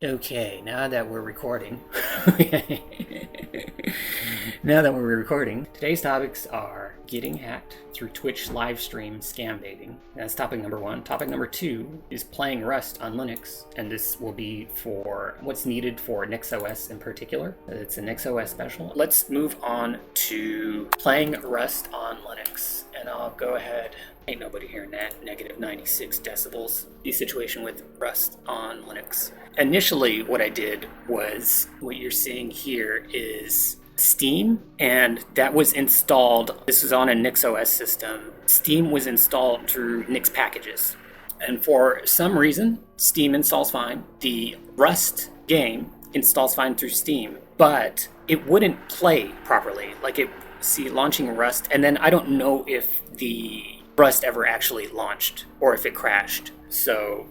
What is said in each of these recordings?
Okay, now that we're recording, today's topics are getting hacked through Twitch live stream scam baiting. That's topic number one. Topic number two is playing Rust on Linux, and this will be for what's needed for Redox OS in particular. It's a Redox OS special. Let's move on to playing Rust on Linux, and I'll go ahead. Ain't nobody hearing that. Negative 96 decibels. The situation with Rust on Linux. Initially, what I did was what you're seeing here is Steam, and that was installed. This was on a Redox OS system. Steam was installed through Nix packages. And for some reason, Steam installs fine. The Rust game installs fine through Steam, but it wouldn't play properly. Launching Rust, and then I don't know if the Rust ever actually launched or if it crashed. So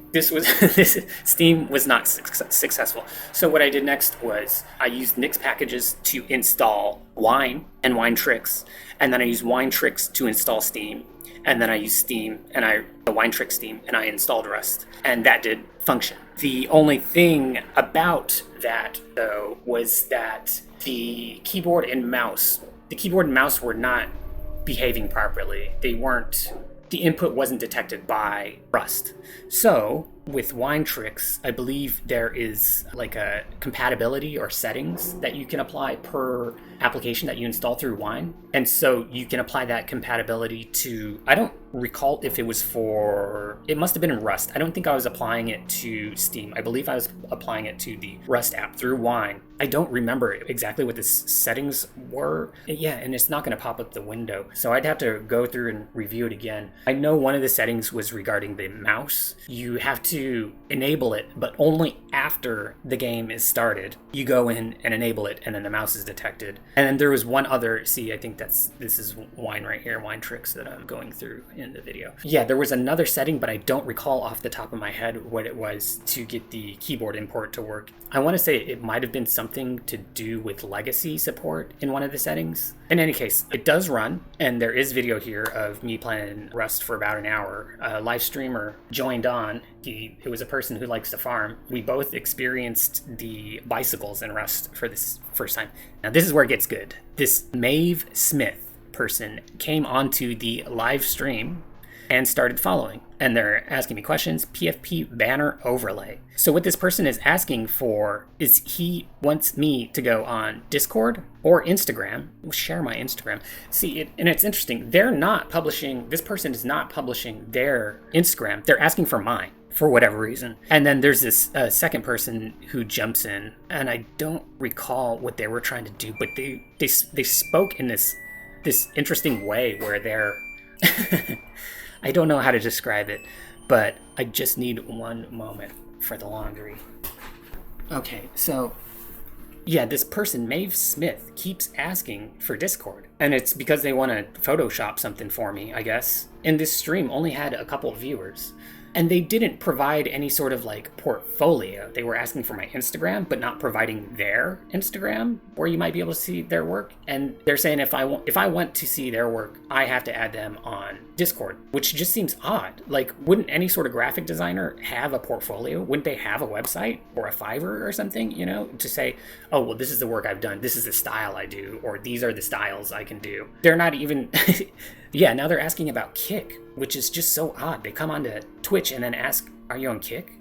Steam was not successful. So what I did next was I used Nix packages to install Wine and Winetricks, and then I used Winetricks to install Steam, and then I used Steam and the Winetrick Steam, and I installed Rust, and that did function. The only thing about that though was that the keyboard and mouse were not behaving properly. The input wasn't detected by Rust. So with Winetricks, I believe there is like a compatibility or settings that you can apply per application that you install through Wine. And so you can apply that compatibility to, I don't recall if it must have been in Rust. I don't think I was applying it to Steam. I believe I was applying it to the Rust app through Wine. I don't remember exactly what the settings were. Yeah, and it's not going to pop up the window. So I'd have to go through and review it again. I know one of the settings was regarding the mouse. You have to enable it, but only after the game is started. You go in and enable it, and then the mouse is detected. And then there was one other, I think this is Wine right here, Winetricks that I'm going through in the video. Yeah, there was another setting, but I don't recall off the top of my head what it was to get the keyboard import to work. I want to say it might have been something to do with legacy support in one of the settings. In any case, it does run, and there is video here of me playing Rust for about an hour. A live streamer joined on. It was a person who likes to farm. We both experienced the bicycles in Rust for this first time. Now this is where it gets good. This Maeve Smith person came onto the live stream and started following. And they're asking me questions, PFP banner overlay. So what this person is asking for is he wants me to go on Discord or Instagram. We'll share my Instagram. And it's interesting. This person is not publishing their Instagram. They're asking for mine for whatever reason. And then there's this second person who jumps in, and I don't recall what they were trying to do, but they spoke in this interesting way where they're I don't know how to describe it, but I just need one moment for the laundry. Okay, so yeah, this person, Maeve Smith, keeps asking for Discord. And it's because they want to Photoshop something for me, I guess. And this stream only had a couple of viewers. And they didn't provide any sort of portfolio. They were asking for my Instagram, but not providing their Instagram where you might be able to see their work. And they're saying if I want to see their work, I have to add them on Discord, which just seems odd. Wouldn't any sort of graphic designer have a portfolio? Wouldn't they have a website or a Fiverr or something, to say, oh, well, this is the work I've done. This is the style I do, or these are the styles I can do. They're not even... Yeah, now they're asking about Kick, which is just so odd. They come onto Twitch and then ask, are you on Kick?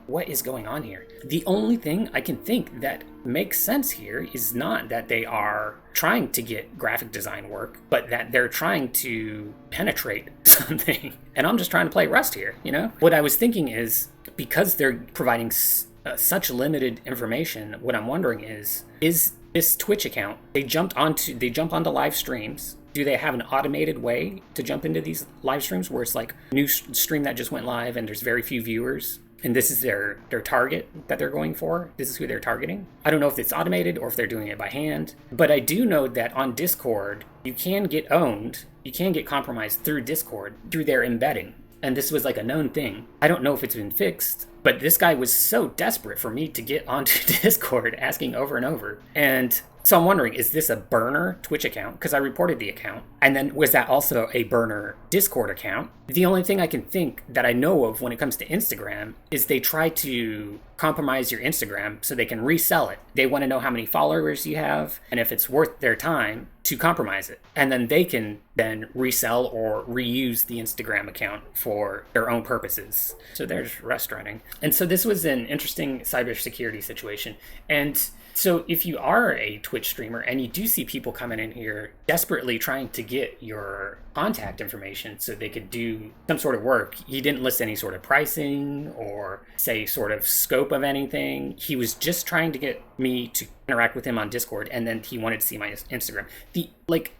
What is going on here? The only thing I can think that makes sense here is not that they are trying to get graphic design work, but that they're trying to penetrate something. And I'm just trying to play Rust here, What I was thinking is, because they're providing such limited information, what I'm wondering is this Twitch account, they jump onto live streams. Do they have an automated way to jump into these live streams where it's new stream that just went live and there's very few viewers, and this is their target that they're going for? This is who they're targeting? I don't know if it's automated or if they're doing it by hand, but I do know that on Discord, you can get owned, you can get compromised through Discord, through their embedding. And this was a known thing. I don't know if it's been fixed. But this guy was so desperate for me to get onto Discord, asking over and over. And so I'm wondering, is this a burner Twitch account? Because I reported the account. And then was that also a burner Discord account? The only thing I can think that I know of when it comes to Instagram is they try to compromise your Instagram so they can resell it. They want to know how many followers you have and if it's worth their time to compromise it. And then they can then resell or reuse the Instagram account for their own purposes. So there's Rust running. And so this was an interesting cybersecurity situation. And so if you are a Twitch streamer and you do see people coming in here desperately trying to get your contact information so they could do some sort of work, he didn't list any sort of pricing or say sort of scope of anything. He was just trying to get me to interact with him on Discord, and then he wanted to see my Instagram.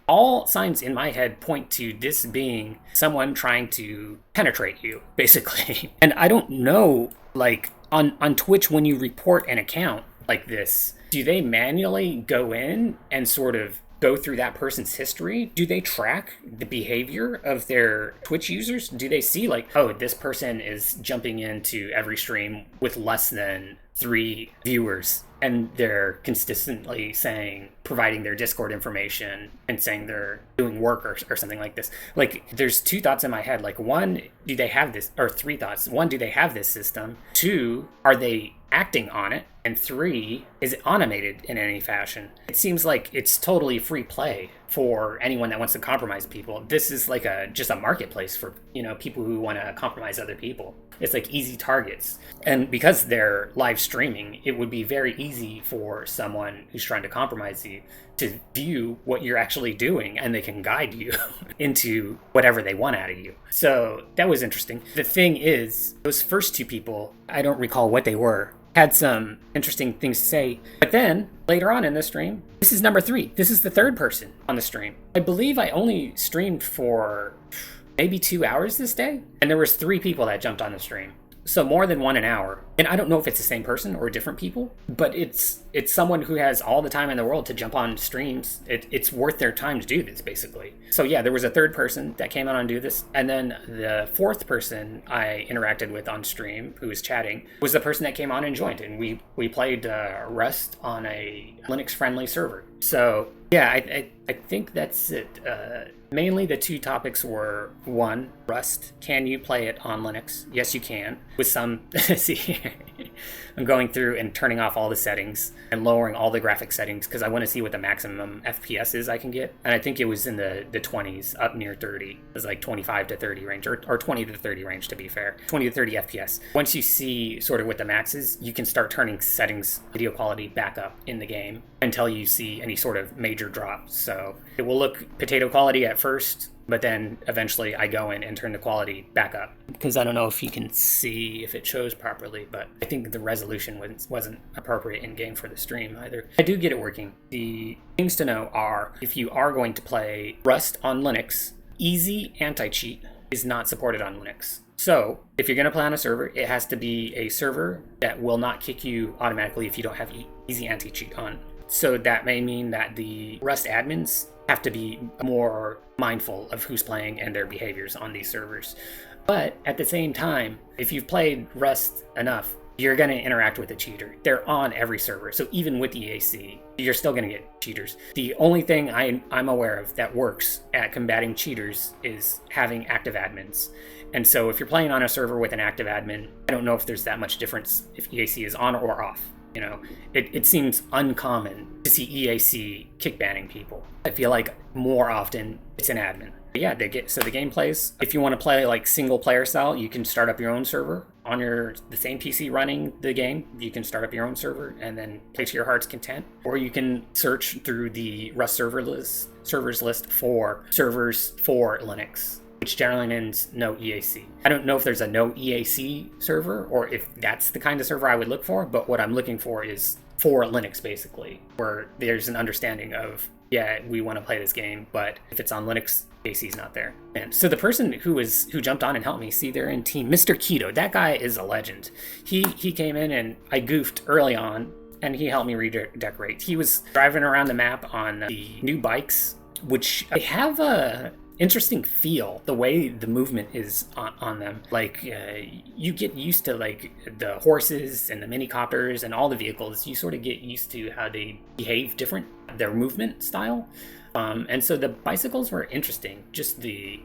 All signs in my head point to this being someone trying to penetrate you, basically. And I don't know, on Twitch, when you report an account like this, do they manually go in and sort of go through that person's history? Do they track the behavior of their Twitch users? Do they see this person is jumping into every stream with less than 3 viewers, and they're consistently providing their Discord information and saying they're doing work or something like this? There's 2 thoughts in my head. One, do they have this, or 3 thoughts. 1, do they have this system? 2, are they acting on it? And 3, is it automated in any fashion? It seems like it's totally free play for anyone that wants to compromise people. This is just a marketplace for, people who want to compromise other people. It's easy targets. And because they're live streaming, it would be very easy for someone who's trying to compromise you to view what you're actually doing, and they can guide you into whatever they want out of you. So that was interesting. The thing is, those first 2 people, I don't recall what they were, had some interesting things to say. But then, later on in the stream, this is number 3. This is the 3rd person on the stream. I believe I only streamed for maybe 2 hours this day, and there was 3 people that jumped on the stream. So more than 1 an hour. And I don't know if it's the same person or different people, but it's someone who has all the time in the world to jump on streams. It's worth their time to do this, basically. So yeah, there was a 3rd person that came out and do this. And then the 4th person I interacted with on stream, who was chatting, was the person that came on and joined. And we played Rust on a Linux-friendly server. So yeah, I think that's it. Mainly the 2 topics were, 1, Rust. Can you play it on Linux? Yes, you can. With some, see, I'm going through and turning off all the settings and lowering all the graphic settings because I want to see what the maximum FPS is I can get. And I think it was in the 20s, up near 30. It was 25 to 30 range, or 20 to 30 range, to be fair. 20 to 30 FPS. Once you see sort of what the max is, you can start turning settings, video quality back up in the game until you see any sort of major drops. So it will look potato quality at first, but then eventually I go in and turn the quality back up. Because I don't know if you can see if it shows properly, but I think the resolution wasn't appropriate in game for the stream either. I do get it working. The things to know are, if you are going to play Rust on Linux, easy anti-cheat is not supported on Linux. So if you're going to play on a server, it has to be a server that will not kick you automatically if you don't have easy anti-cheat on. So that may mean that the Rust admins have to be more mindful of who's playing and their behaviors on these servers. But at the same time, if you've played Rust enough, you're going to interact with a cheater. They're on every server. So even with EAC, you're still going to get cheaters. The only thing I'm aware of that works at combating cheaters is having active admins. And so if you're playing on a server with an active admin, I don't know if there's that much difference if EAC is on or off. It seems uncommon to see EAC kick banning people. I feel like more often it's an admin. But yeah, the game plays. If you want to play single player style, you can start up your own server on the same PC running the game. You can start up your own server and then play to your heart's content. Or you can search through the Rust servers list for servers for Linux, which generally means no EAC. I don't know if there's a no EAC server or if that's the kind of server I would look for, but what I'm looking for is for Linux, basically, where there's an understanding of, yeah, we want to play this game, but if it's on Linux, EAC is not there. And so the person who jumped on and helped me, see, they're in team Mr. Keto. That guy is a legend. He came in and I goofed early on, and he helped me redecorate. He was driving around the map on the new bikes, which they have interesting feel, the way the movement is on them. Like you get used to like the horses and the mini copters and all the vehicles. You sort of get used to how they behave different, their movement style. And so the bicycles were interesting, just the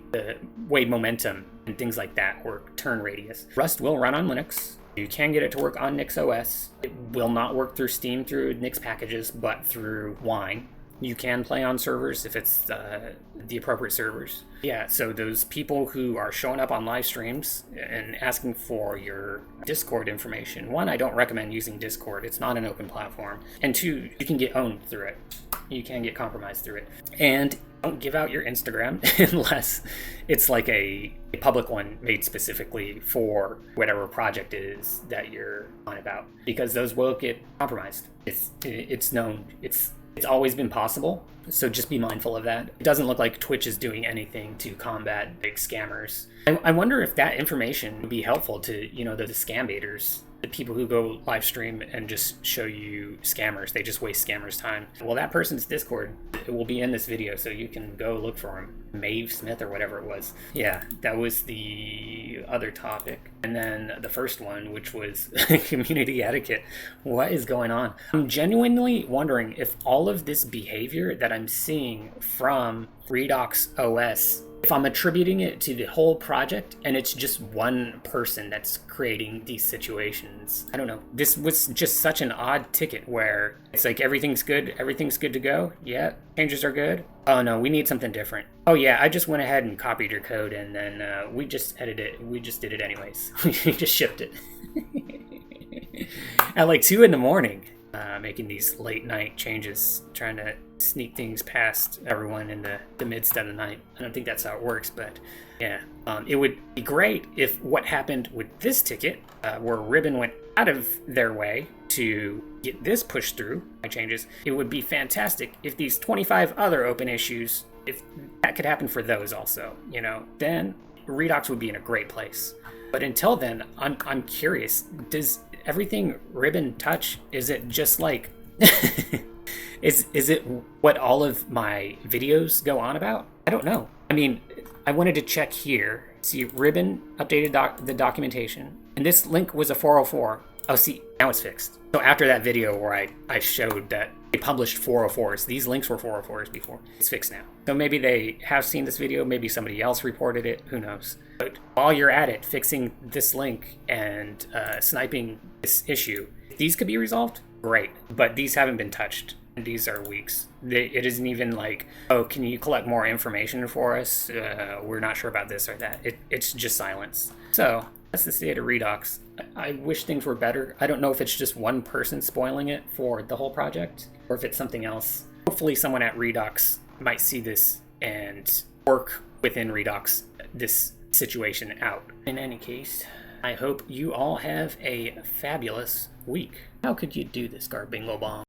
way momentum and things like that work, turn radius. Rust will run on Linux. You can get it to work on Nix OS. It will not work through Steam through Nix packages, but through Wine. You can play on servers if it's the appropriate servers. Yeah, so those people who are showing up on live streams and asking for your Discord information, one, I don't recommend using Discord. It's not an open platform. And two, you can get owned through it. You can get compromised through it. And don't give out your Instagram unless it's like a public one made specifically for whatever project it is that you're on about, because those will get compromised. It's known. It's always been possible, so just be mindful of that. It doesn't look like Twitch is doing anything to combat big scammers. I wonder if that information would be helpful to, the scam baiters, the people who go live stream and just show you scammers. They just waste scammers' time. Well, that person's Discord, it will be in this video, so you can go look for him. Maeve Smith or whatever it was. Yeah, that was the other topic. And then the first one, which was community etiquette. What is going on? I'm genuinely wondering if all of this behavior that I'm seeing from Redox OS, if I'm attributing it to the whole project and it's just one person that's creating these situations. I don't know. This was just such an odd ticket where it's like everything's good to go. Yeah, changes are good. Oh no, we need something different. Oh yeah, I just went ahead and copied your code and then we just edited it. We just did it anyways. We just shipped it. At like 2 a.m, making these late night changes, trying to sneak things past everyone in the midst of the night. I don't think that's how it works, but yeah. It would be great if what happened with this ticket, where Ribbon went out of their way to get this pushed through my changes, it would be fantastic if these 25 other open issues, if that could happen for those also, then Redox would be in a great place. But until then, I'm curious, does everything Ribbon touch, is it just like is it what all of my videos go on about? I don't know. I mean, I wanted to check here. See, Ribbon updated the documentation, and this link was a 404. Oh, see, now it's fixed. So after that video where I showed that they published 404s, these links were 404s before. It's fixed now. So maybe they have seen this video, maybe somebody else reported it, who knows. But while you're at it, fixing this link and sniping this issue, if these could be resolved, great. But these haven't been touched. These are weeks. It isn't even like, oh, can you collect more information for us? We're not sure about this or that. It's just silence. So that's the state of Redox. I wish things were better. I don't know if it's just one person spoiling it for the whole project or if it's something else. Hopefully someone at Redox might see this and work within Redox this situation out. In any case, I hope you all have a fabulous week. How could you do this, Garbingo Bomb?